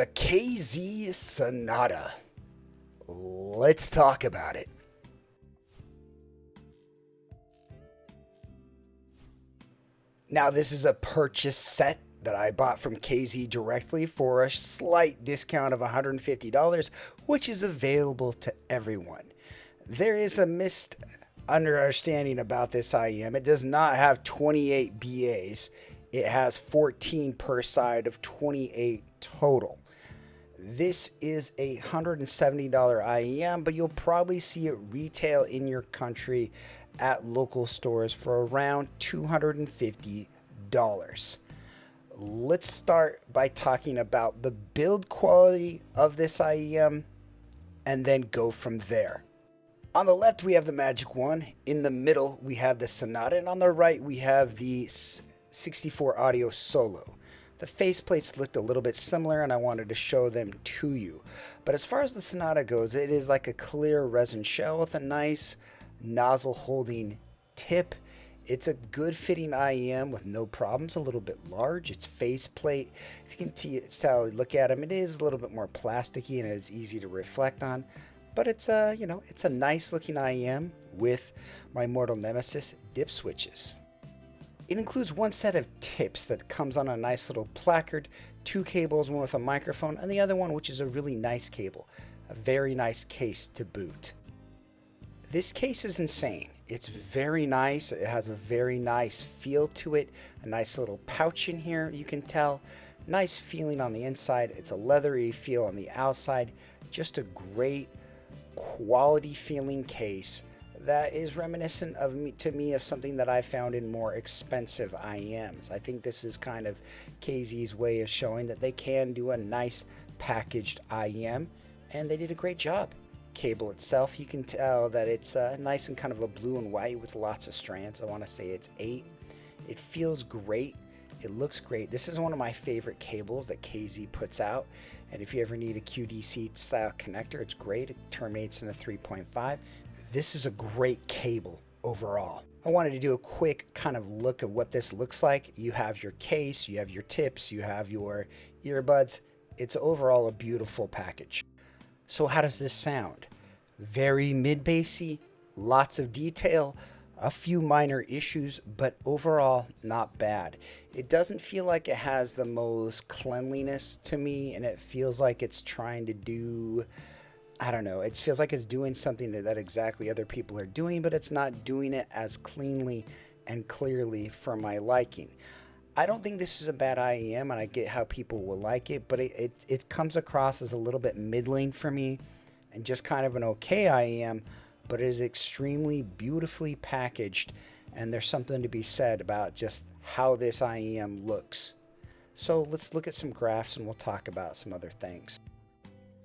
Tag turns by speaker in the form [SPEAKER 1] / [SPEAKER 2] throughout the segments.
[SPEAKER 1] The KZ Sonata. Let's talk about it. Now, this is a purchase set that I bought from KZ directly for a slight discount of $150, which is available to everyone. There is a misunderstanding about this IEM. It does not have 28 BAs. It has 14 per side of 28 total. This is a $170 IEM, but you'll probably see it retail in your country at local stores for around $250. Let's start by talking about the build quality of this IEM and then go from there. On the left, we have the Magic One. In the middle, we have the Sonata. And on the right, we have the 64 Audio Solo. The faceplates looked a little bit similar, and I wanted to show them to you. But as far as the Sonata goes, it is like a clear resin shell with a nice nozzle holding tip. It's a good fitting IEM with no problems. A little bit large. Its faceplate, if you can look at them, it is a little bit more plasticky and it's easy to reflect on. But it's a nice looking IEM with my mortal nemesis dip switches. It includes one set of tips that comes on a nice little placard, two cables, one with a microphone, and the other one which is a really nice cable. A very nice case to boot. This case is insane. It's very nice. It has a very nice feel to it. A nice little pouch in here, you can tell. Nice feeling on the inside. It's a leathery feel on the outside. Just a great quality feeling case that is reminiscent to me of something that I found in more expensive IEMs. I think this is kind of KZ's way of showing that they can do a nice packaged IEM, and they did a great job. Cable itself, you can tell that it's nice and kind of a blue and white with lots of strands. I want to say it's 8. It feels great. It looks great. This is one of my favorite cables that KZ puts out. And if you ever need a QDC style connector, it's great. It terminates in a 3.5. This is a great cable overall. I wanted to do a quick kind of look at what this looks like. You have your case, you have your tips, you have your earbuds. It's overall a beautiful package. So how does this sound? Very mid-bassy, lots of detail, a few minor issues, but overall not bad. It doesn't feel like it has the most cleanliness to me, and it feels like it's trying to do, I don't know, it feels like it's doing something that exactly other people are doing, but it's not doing it as cleanly and clearly for my liking. I don't think this is a bad IEM, and I get how people will like it, but it comes across as a little bit middling for me and just kind of an okay IEM, but it is extremely beautifully packaged, and there's something to be said about just how this IEM looks. So let's look at some graphs and we'll talk about some other things.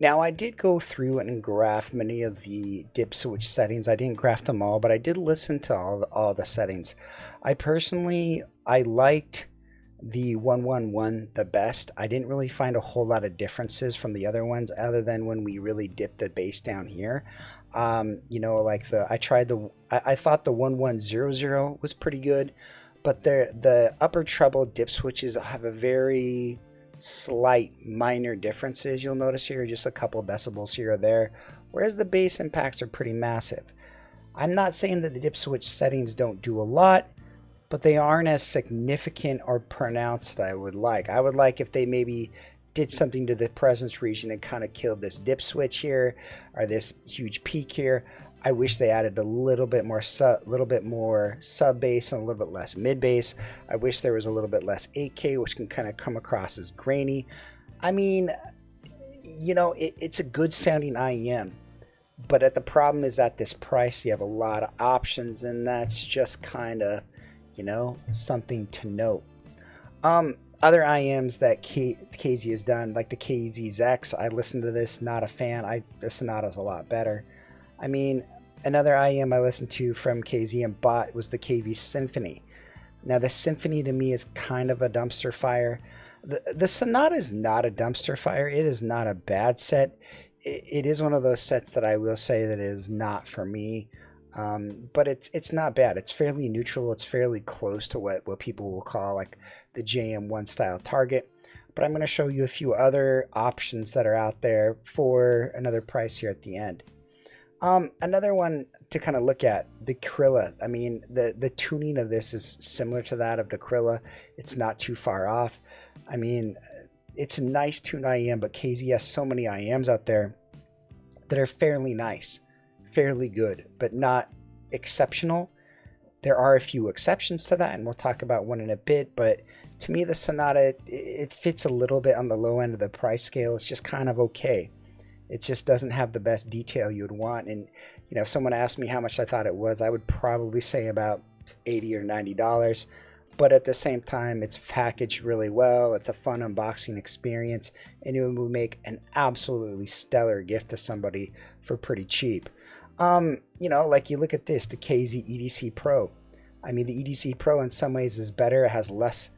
[SPEAKER 1] Now, I did go through and graph many of the dip switch settings. I didn't graph them all, but I did listen to all the settings. I liked the 111 the best. I didn't really find a whole lot of differences from the other ones other than when we really dipped the bass down here. I thought the 1100 was pretty good, but the upper treble dip switches have a very slight minor differences. You'll notice here just a couple decibels here or there, whereas the bass impacts are pretty massive. I'm not saying that the dip switch settings don't do a lot, but they aren't as significant or pronounced I would like. I would like if they maybe did something to the presence region and kind of killed this dip switch here or this huge peak here. I wish they added a little bit more sub bass and a little bit less mid bass. I wish there was a little bit less 8K, which can kind of come across as grainy. I mean, it's a good sounding IEM, but the problem is at this price, you have a lot of options, and that's just kind of, something to note. Other IEMs that KZ has done, like the KZX, I listened to this, not a fan. The Sonata's a lot better. I mean, another IEM I listened to from KZ and bought was the KV Symphony. Now, the Symphony to me is kind of a dumpster fire. The Sonata is not a dumpster fire. It is not a bad set. It is one of those sets that I will say that is not for me. But it's not bad. It's fairly neutral. It's fairly close to what people will call like the JM1 style target. but I'm going to show you a few other options that are out there for another price here at the end. Another one to kind of look at, the Krilla. I mean, the tuning of this is similar to that of the Krilla. It's not too far off. I mean, it's a nice tuned IEM, but KZ has so many IEMs out there that are fairly nice, fairly good, but not exceptional. There are a few exceptions to that, and we'll talk about one in a bit, but to me, the Sonata, it fits a little bit on the low end of the price scale. It's just kind of okay. It just doesn't have the best detail you would want. And, you know, if someone asked me how much I thought it was, I would probably say about $80 or $90. But at the same time, it's packaged really well. It's a fun unboxing experience, and it will make an absolutely stellar gift to somebody for pretty cheap. You know, like you look at this, the KZ EDC Pro. I mean, the EDC Pro in some ways is better. It has less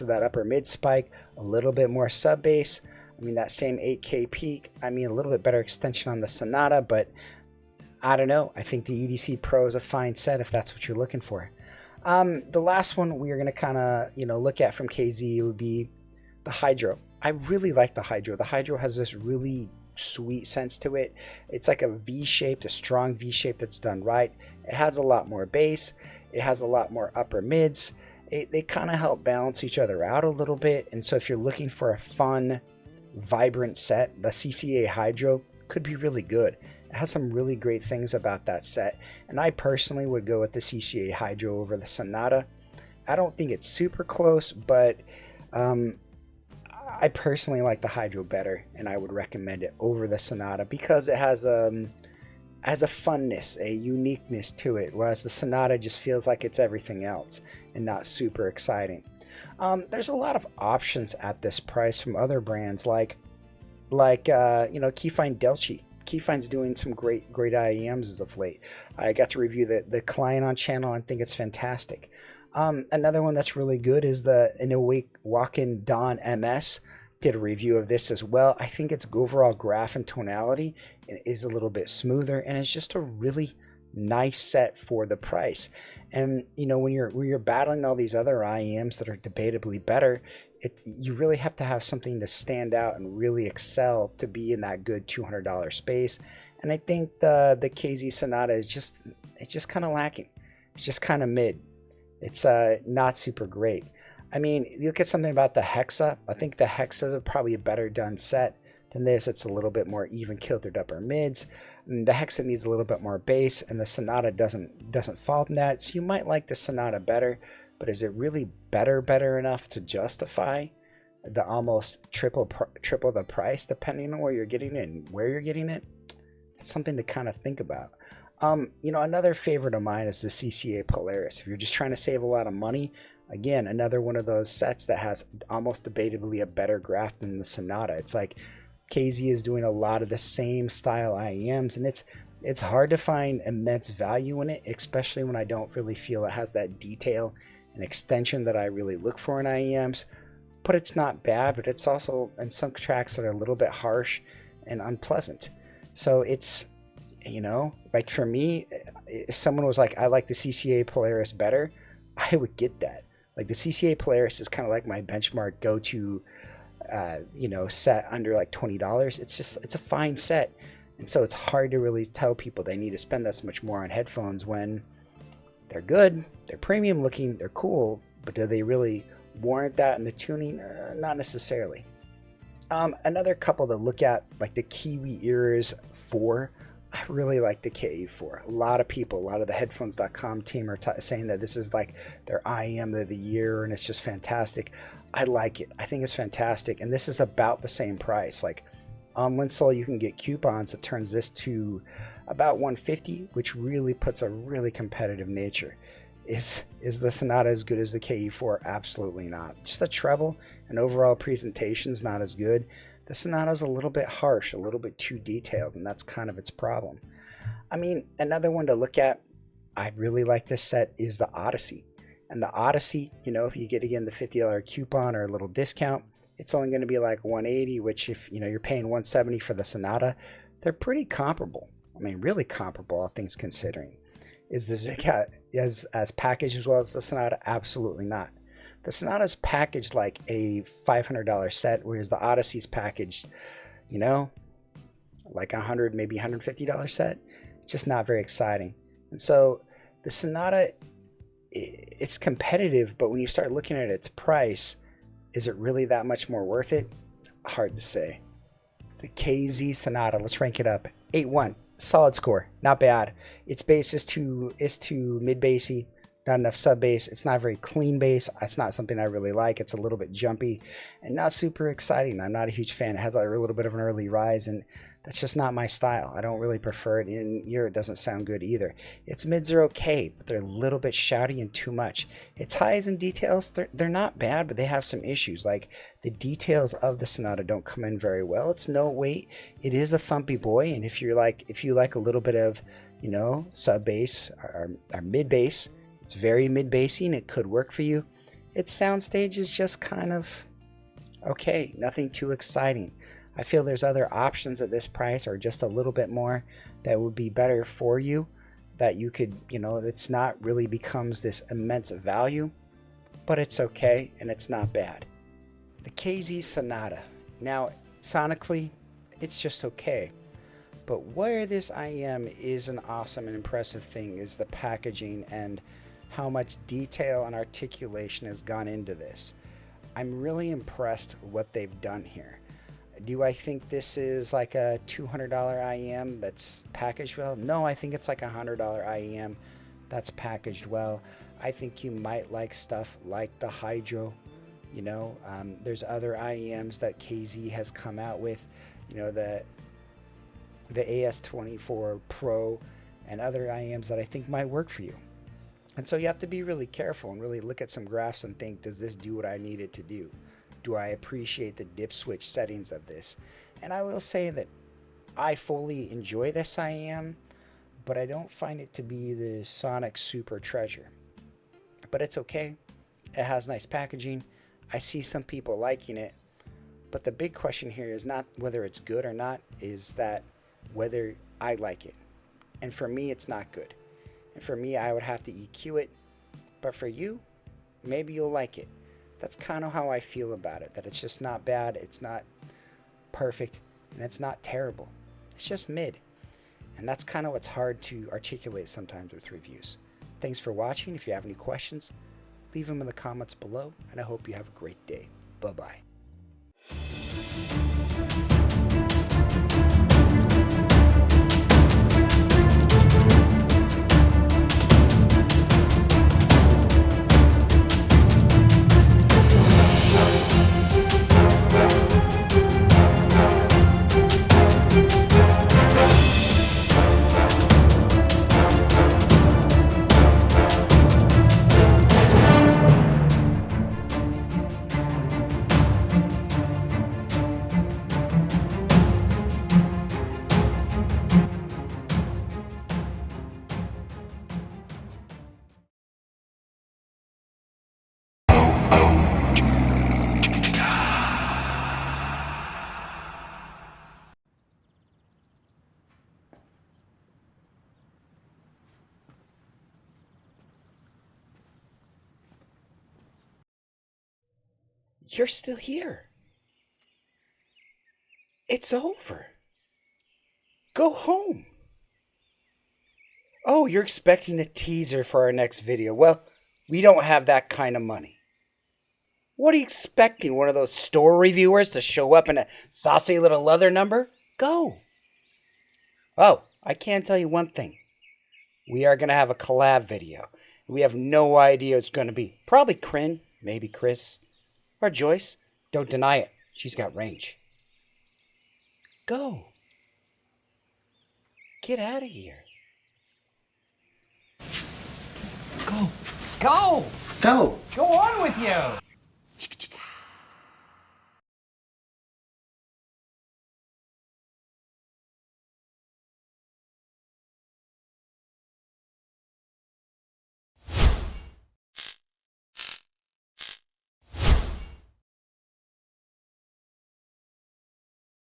[SPEAKER 1] of that upper mid spike, a little bit more sub bass. I mean, that same 8K peak. I mean, a little bit better extension on the Sonata, but I don't know. I think the EDC Pro is a fine set if that's what you're looking for. The last one we are going to kind of, you know, look at from KZ would be the Hydro. I really like the Hydro. The Hydro has this really sweet sense to it. It's like a V-shaped, a strong V-shape that's done right. It has a lot more bass. It has a lot more upper mids. They kind of help balance each other out a little bit. And so if you're looking for a fun, vibrant set, the CCA Hydro could be really good. It has some really great things about that set, and I personally would go with the CCA Hydro over the Sonata. I don't think it's super close, but I personally like the Hydro better, and I would recommend it over the Sonata because it has a funness, a uniqueness to it, whereas the Sonata just feels like it's everything else and not super exciting. There's a lot of options at this price from other brands like you know, Keyfine Delchi. Keyfine's doing some great IEMs as of late. I got to review the client on channel. I think it's fantastic. Another one that's really good is the Walk-in Dawn MS. Did a review of this as well. I think its overall graph and tonality is a little bit smoother, and it's just a really nice set for the price. And you know, when you're battling all these other IEMs that are debatably better, you really have to have something to stand out and really excel to be in that good $200 space. And I think the KZ Sonata is just kind of lacking. It's just kind of mid. It's not super great. I mean, you look at something about the Hexa. I think the Hexa is probably a better done set than this. It's a little bit more even kiltered upper mids. And the Hexa needs a little bit more bass, and the Sonata doesn't fall from that. So you might like the Sonata better, but is it really better enough to justify the almost triple the price, depending on where you're getting it and where you're getting it? It's something to kind of think about. You know, another favorite of mine is the CCA Polaris. If you're just trying to save a lot of money, again, another one of those sets that has almost debatably a better graph than the Sonata. It's like KZ is doing a lot of the same style IEMs, and it's hard to find immense value in it, especially when I don't really feel it has that detail and extension that I really look for in IEMs. But it's not bad, but it's also in some tracks that are a little bit harsh and unpleasant. So it's, you know, like for me, if someone was like, I like the CCA Polaris better, I would get that. Like the CCA Polaris is kind of like my benchmark go-to you know, set under like $20. It's a fine set, and so it's hard to really tell people they need to spend this much more on headphones when they're good, they're premium looking, they're cool, but do they really warrant that in the tuning? Not necessarily. Another couple to look at, like the Kiwi Ears 4. I really like the KE4. A lot of people, a lot of the headphones.com team are saying that this is like their IEM of the year and it's just fantastic. I like it. I think it's fantastic. And this is about the same price. Like on Linsol, you can get coupons that turns this to about $150, which really puts a really competitive nature. Is the Sonata as good as the KE4? Absolutely not. Just the treble and overall presentation is not as good. The Sonata is a little bit harsh, a little bit too detailed, and that's kind of its problem. I mean, another one to look at, I really like this set, is the Odyssey. And the Odyssey, you know, if you get again the $50 coupon or a little discount, it's only going to be like $180, which if, you know, you're paying $170 for the Sonata, they're pretty comparable. I mean, really comparable, all things considering. Is the Zika as packaged as well as the Sonata? Absolutely not. The Sonata's packaged like a $500 set, whereas the Odyssey's packaged, you know, like $100, maybe $150 set. It's just not very exciting. And so the Sonata, it's competitive, but when you start looking at its price, is it really that much more worth it? Hard to say. The KZ Sonata, let's rank it up. 8-1, solid score, not bad. Its bass is too mid bassy, not enough sub bass. It's not very clean bass. It's not something I really like. It's a little bit jumpy and not super exciting. I'm not a huge fan. It has a little bit of an early rise, and that's just not my style. I don't really prefer it. In ear, it doesn't sound good either. Its mids are okay, but they're a little bit shouty and too much. Its highs and details, they're not bad, but they have some issues. Like the details of the Sonata don't come in very well. It's no weight. It is a thumpy boy, and if you like a little bit of, you know, sub bass or mid bass, it's very mid bassy and it could work for you. Its soundstage is just kind of okay, nothing too exciting. I feel there's other options at this price or just a little bit more that would be better for you, that you could, you know, it's not really becomes this immense value, but it's okay and it's not bad. The KZ Sonata. Now, sonically, it's just okay. But where this IEM is an awesome and impressive thing is the packaging and how much detail and articulation has gone into this. I'm really impressed with what they've done here. Do I think this is like a $200 IEM that's packaged well? No, I think it's like a $100 IEM that's packaged well. I think you might like stuff like the Hydro. You know, there's other IEMs that KZ has come out with. You know, the AS24 Pro and other IEMs that I think might work for you. And so you have to be really careful and really look at some graphs and think, does this do what I need it to do? Do I appreciate the dip switch settings of this? And I will say that I fully enjoy this IEM, but I don't find it to be the sonic super treasure. But it's okay. It has nice packaging. I see some people liking it. But the big question here is not whether it's good or not, is that whether I like it. And for me, it's not good. And for me, I would have to EQ it. But for you, maybe you'll like it. That's kind of how I feel about it, that it's just not bad, it's not perfect, and it's not terrible. It's just mid. And that's kind of what's hard to articulate sometimes with reviews. Thanks for watching. If you have any questions, leave them in the comments below, and I hope you have a great day. Bye-bye. You're still here. It's over. Go home. Oh, you're expecting a teaser for our next video. Well, we don't have that kind of money. What are you expecting? One of those store reviewers to show up in a saucy little leather number? Go. Oh, I can tell you one thing. We are going to have a collab video. We have no idea what it's going to be. Probably Kryn, maybe Chris. Or Joyce. Don't deny it. She's got range. Go. Get out of here. Go.
[SPEAKER 2] Go!
[SPEAKER 1] Go.
[SPEAKER 2] Go on with you!